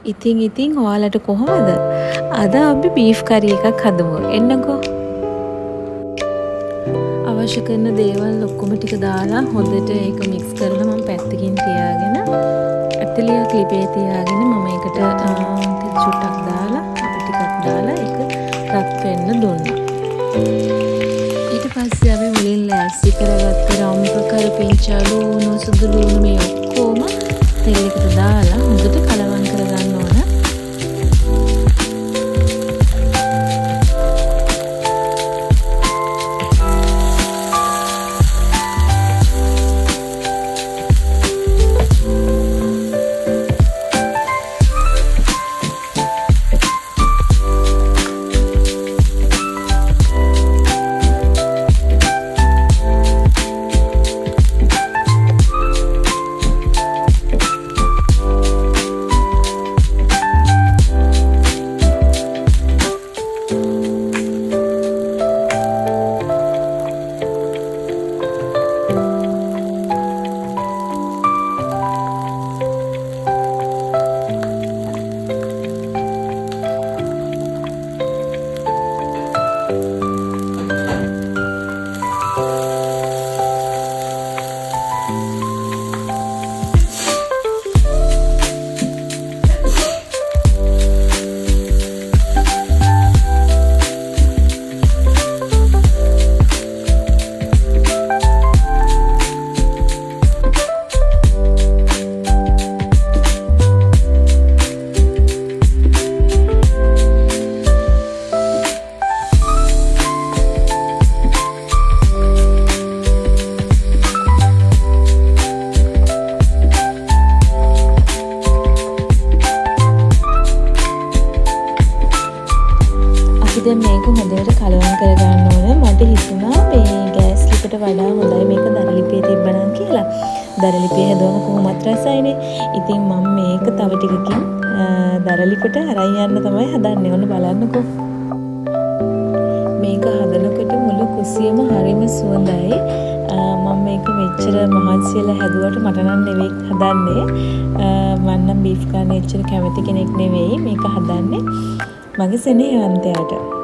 ඉතින් ඔයාලට කොහොමද? අද අපි බීෆ් කරි එකක් හදමු. එන්නකෝ. අවශ්‍ය කරන දේවල් ඔක්කොම ටික දාලා හොඳට ඒක මික්ස් කරලා මම පැත්තකින් තියාගෙන ඇතලිය ක්ලිපේ තියාගෙන මම ඒකට තෙල් චුට්ටක් දාලා අපි ටිකක් දාලා ඒක රත් වෙන්න දුන්නා. ඊට පස්සේ අපි මුලින් ලෑස්ති කරගත්ත රම්ප කරපිංචා ලුණු සුදු ලුණු මේ ඔක්කොම තෙල් එකට දාලා හොඳට කලවම් කරගන්න ඕන. දැන් මේක හොඳට කලවම් කරගන්න ඕන. මට හිතුණා මේ ගෑස් ලිපට වඩා හොඳයි මේක දරලිපේ තිබ්බනම් කියලා. දරලිපේ හදවම කොහොමත් රසයිනේ. ඉතින් මම මේක තව ටිකකින් දරලිපට අරන් යන්න තමයි හදන්නේ. ඔන්න බලන්නකෝ. මේක හදනකොට මුළු කුසියම හරිම සුවඳයි. මම මේක මෙච්චර මහන්සියලා හැදුවට මට නම් නෙවෙයි හදන්නේ. මම නම් බීෆ් කන්න එච්චර කැමති කෙනෙක් නෙවෙයි. මේක හදන්නේ මගේ සෙනෙහවන්තයාට.